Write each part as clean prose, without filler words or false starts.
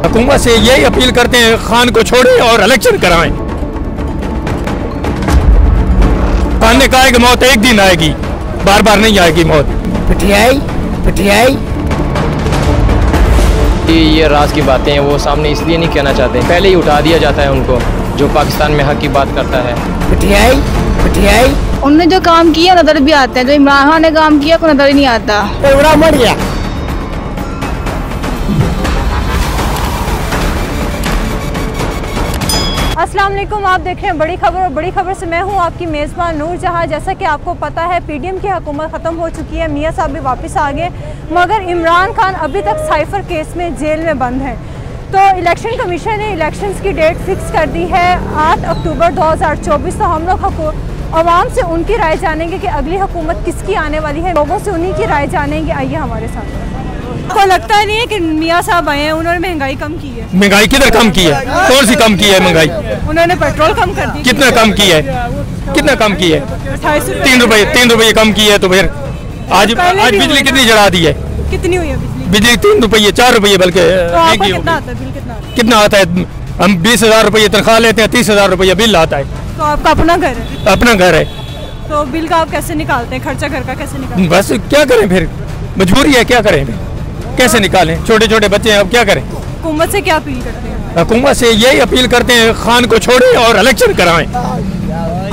हुकूमत से यही अपील करते हैं, खान को छोड़ें और इलेक्शन कराएं। खान ने कहा है कि मौत एक दिन आएगी, बार बार नहीं आएगी मौत। पिटियाई ये राज की बातें हैं, वो सामने इसलिए नहीं कहना चाहते, पहले ही उठा दिया जाता है उनको जो पाकिस्तान में हक की बात करता है। पिटियाई उन्होंने जो काम किया नजर भी आता है, जो इमरान खान ने काम किया कोई नजर ही नहीं आता। मर गया। अस्सलाम वालेकुम, आप देख रहे हैं बड़ी खबर और बड़ी खबर से मैं हूं आपकी मेज़बान नूर जहां। जैसा कि आपको पता है पीडीएम की हुकूमत ख़त्म हो चुकी है, मियां साहब भी वापस आ गए, मगर इमरान खान अभी तक साइफर केस में जेल में बंद है। तो इलेक्शन कमीशन ने इलेक्शंस की डेट फिक्स कर दी है 8 अक्टूबर 2024। तो हम लोग आवाम से उनकी राय जानेंगे कि अगली हुकूमत किसकी आने वाली है, लोगों से उन्हीं की राय जानेंगे। आइए हमारे साथ। आपको लगता नहीं है कि मियां साहब आए हैं, उन्होंने महंगाई कम की है? महंगाई किधर कम की है? कौन सी कम की है महंगाई? उन्होंने पेट्रोल कम कर दी। कितना कम की है? कितना कम की है? 3 रुपये कम की है। तो फिर आज बिजली कितनी जला दी है? कितनी हुई है बिजली 3 रुपये 4 रुपये बल्कि कितना आता है? हम 20,000 रुपये तनख्वाह लेते हैं, 30,000 रुपये बिल आता है। तो आपका अपना घर है? अपना घर है। तो बिल का आप कैसे निकालते हैं? खर्चा घर का कैसे निकालते हैं? बस क्या करें, फिर मजबूरी है, क्या करें, कैसे निकालें? छोटे छोटे बच्चे हैं, अब क्या करें? हुकूमत से क्या अपील करते हैं? हुकूमत से यही अपील करते हैं, खान को छोड़ें और इलेक्शन कराएं।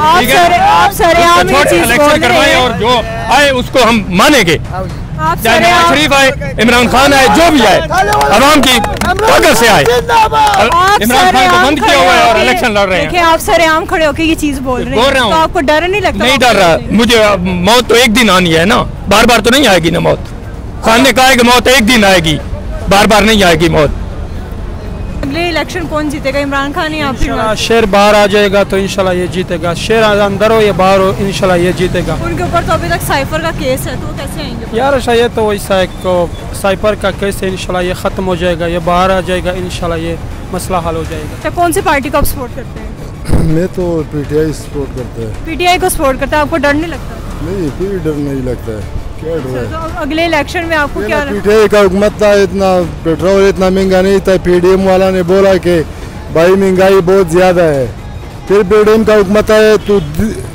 आप सरेआम ये चीज़ इलेक्शन करवाएं और जो आए उसको हम मानेंगे। चाहे नवाज शरीफ आए, इमरान खान आए, जो भी आए, अवाम की ताकत से आए। इमरान खान को बंद किया हुआ है और इलेक्शन लड़ रहे हैं। आप सरेआम खड़े होकर ये चीज़ बोल रहे हैं, तो आपको डर नहीं लगता? नहीं डर रहा मुझे, मौत तो एक दिन आनी है ना, बार बार तो नहीं आएगी ना मौत। खान ने कहा है कि मौत एक दिन आएगी, बार बार नहीं आएगी मौत। अगले इलेक्शन कौन जीतेगा, इमरान खान या इंशाल्लाह? शेर बाहर आ जाएगा तो इंशाल्लाह ये जीतेगा। शेर अंदर हो या बाहर हो, इंशाल्लाह ये जीतेगा। उनके ऊपर तो अभी तक साइफर का केस है, तो वो कैसे आएंगे? यार शायद तो वैसा एक साइफर का केस है, इंशाल्लाह ये ख़त्म हो जाएगा, ये बाहर आ जाएगा, इंशाल्लाह ये मसला हल हो जाएगा। तो कौन सी पार्टी को आप सपोर्ट करते हैं? मैं तो पीटीआई सपोर्ट करता है। पीटीआई को सपोर्ट करता है। आपको डर नहीं लगता? नहीं, कोई डर नहीं लगता है, क्या डर है? तो अगले इलेक्शन में आपको क्या? पीटीआई का हुकूमत था, इतना पेट्रोल इतना महंगा नहीं था। पीडीएम वाला ने बोला कि भाई महंगाई बहुत ज़्यादा है, फिर पीडीएम का हुकूमत आया तो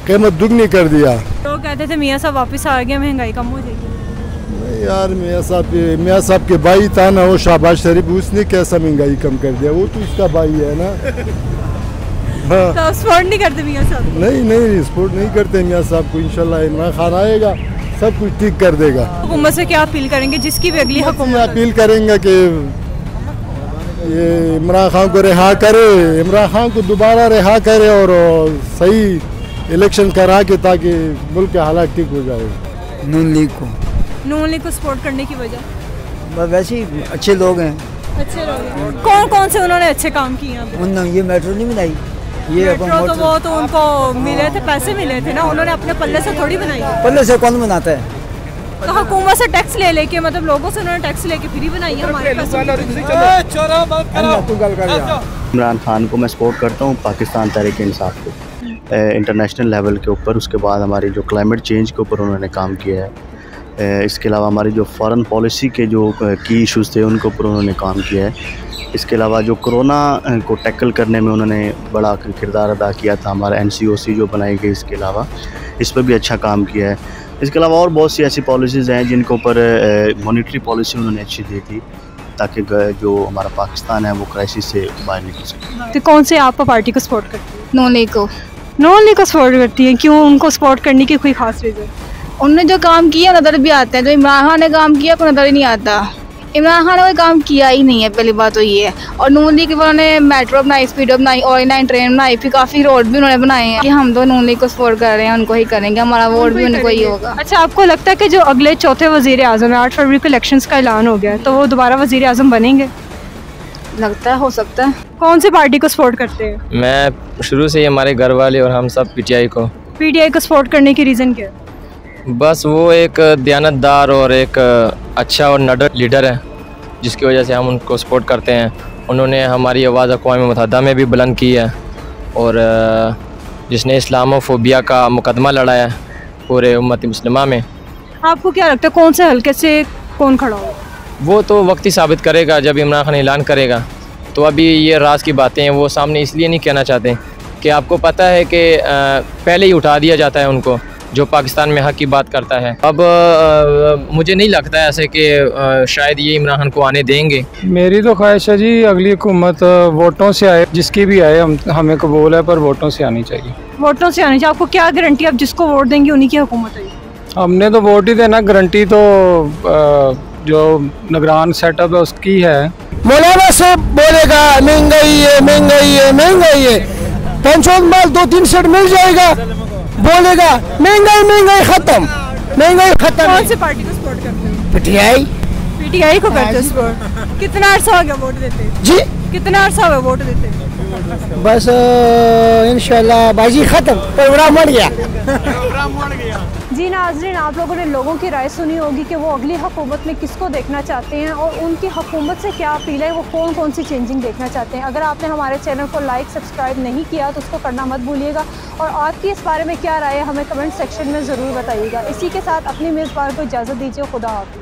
कीमत दुगनी कर दिया। तो कहते थे मियाँ साहब वापस आ गए, महंगाई कम हो जाएगी। नहीं यार, मियाँ साहब के भाई था ना वो शहबाज शरीफ, उसने कैसा महंगाई कम कर दिया? वो तो इसका भाई है ना। हाँ। तो सपोर्ट नहीं करते मियाँ साहब? नहीं सपोर्ट नहीं करते मियाँ साहब को। इंशाल्लाह इमरान खान आएगा, सब कुछ ठीक कर देगा। हुकूमत से क्या अपील करेंगे जिसकी भी अगली हुकूमत? अपील करेंगे कि ये इमरान खान को रिहा करे, इमरान खान को दोबारा रिहा करे और सही इलेक्शन करा के, ताकि मुल्क के हालात ठीक हो जाए। नून लीग को सपोर्ट करने की वजह? वैसे ही अच्छे लोग हैं। अच्छे लोग हैं। कौन कौन से उन्होंने अच्छे काम किए हैं? उन्होंने ये मेट्रो नहीं बनाई, ये मेट्रो तो वो तो उनको मिले थे, पैसे मिले थे ना, उन्होंने अपने पल्ले से थोड़ी बनाई। पल्ले से कौन बनाता है? तो हुकूमत से टैक्स ले लेके, मतलब लोगों से उन्होंने टैक्स लेके फ्री बनाई है हमारे पैसे। इमरान खान को मैं सपोर्ट करता हूँ, पाकिस्तान तहरीक इंसाफ को इंटरनेशनल लेवल के ऊपर। उसके बाद हमारी जो क्लाइमेट चेंज के ऊपर उन्होंने काम किया है। इसके अलावा हमारी जो फॉरेन पॉलिसी के जो की इश्यूज़ थे उनके ऊपर उन्होंने काम किया है। इसके अलावा जो कोरोना को टैकल करने में उन्होंने बड़ा किरदार अदा किया था, हमारा NCOC जो बनाई गई, इसके अलावा इस पर भी अच्छा काम किया है। इसके अलावा और बहुत सी ऐसी पॉलिसीज़ हैं जिनके ऊपर मॉनिटरी पॉलिसी उन्होंने अच्छी दी थी, ताकि जो हमारा पाकिस्तान है वो क्राइसिस से बाहर निकल सके। तो कौन से आप पार्टी को सपोर्ट करती है? नून लीग को। नून लीग को सपोर्ट करती हैं, क्यों उनको सपोर्ट करने की कोई खास रीज़न? उन्होंने जो काम किया नजर भी आता है, जो इमरान खान ने काम किया कोई नजर ही नहीं आता। इमरान खान ने कोई काम किया ही नहीं है, पहली बात तो ये है। और नून लीग के उन्होंने मेट्रो बनाई, स्पीडो बनाई, ऑयल ट्रेन बनाई, फिर काफ़ी रोड भी उन्होंने बनाए हैं। कि हम तो नून लीग को सपोर्ट कर रहे हैं, उनको ही करेंगे, हमारा वोट भी उनको ही होगा। अच्छा, आपको लगता है कि जो अगले चौथे वज़ीर आज़म है, 8 फरवरी को इलेक्शंस का ऐलान हो गया, तो वो दोबारा वज़ीर आज़म बनेंगे? लगता है, हो सकता है। कौन सी पार्टी को सपोर्ट करते हैं? मैं शुरू से ही हमारे घर वाले और हम सब PTI को। PTI को सपोर्ट करने की रीज़न क्या है? बस वो एक दयानतदार और एक अच्छा और निडर लीडर है, जिसकी वजह से हम उनको सपोर्ट करते हैं। उन्होंने हमारी आवाज़ अक़वाम मुत्तहिदा में भी बुलंद की है, और जिसने इस्लामोफोबिया का मुकदमा लड़ाया है पूरे उम्मत मुस्लिमा में। आपको क्या लगता है कौन से हल्के से कौन खड़ा हो? वो तो वक्त ही साबित करेगा, जब इमरान खान ऐलान करेगा तो अभी ये राज की बातें हैं वो सामने इसलिए नहीं कहना चाहते कि आपको पता है कि पहले ही उठा दिया जाता है उनको जो पाकिस्तान में हक़ की बात करता है। अब मुझे नहीं लगता है ऐसे कि शायद ये इमरान खान को आने देंगे। मेरी तो ख्वाहिश है जी अगली हुकूमत वोटों से आए, जिसकी भी आए हमें कबूल है, पर वोटों से आनी चाहिए। वोटों से आनी चाहिए। आपको क्या गारंटी, आप जिसको वोट देंगे उन्हीं की हुकूमत है? हमने तो वोट ही देना, गारंटी तो जो निगरान सेटअप है उसकी है। मौलाना से बोलेगा महंगाई है महंगाई है महंगाई है, पेंशन माल 2-3 सेट मिल जाएगा, बोलेगा महंगाई महंगाई खत्म, महंगाई खत्म। कौन सी पार्टी को सपोर्ट करते हो? पीटीआई। पीटीआई को करते हो सपोर्ट? कितना अर्सा हो गया वोट देते जी? कितना अर्सा हो गया वोट देते? बस इंशाल्लाह बाजी खत्म, प्रोग्राम बढ़ गया। जी नाज़रीन, आप लोगों ने लोगों की राय सुनी होगी कि वो अगली हुकूमत में किसको देखना चाहते हैं और उनकी हुकूमत से क्या अपील है, वो कौन कौन सी चेंजिंग देखना चाहते हैं। अगर आपने हमारे चैनल को लाइक सब्सक्राइब नहीं किया तो उसको करना मत भूलिएगा और आपकी इस बारे में क्या राय है हमें कमेंट सेक्शन में ज़रूर बताइएगा। इसी के साथ अपनी मेज़बान को इजाज़त दीजिए। खुदा हाफ़िज़।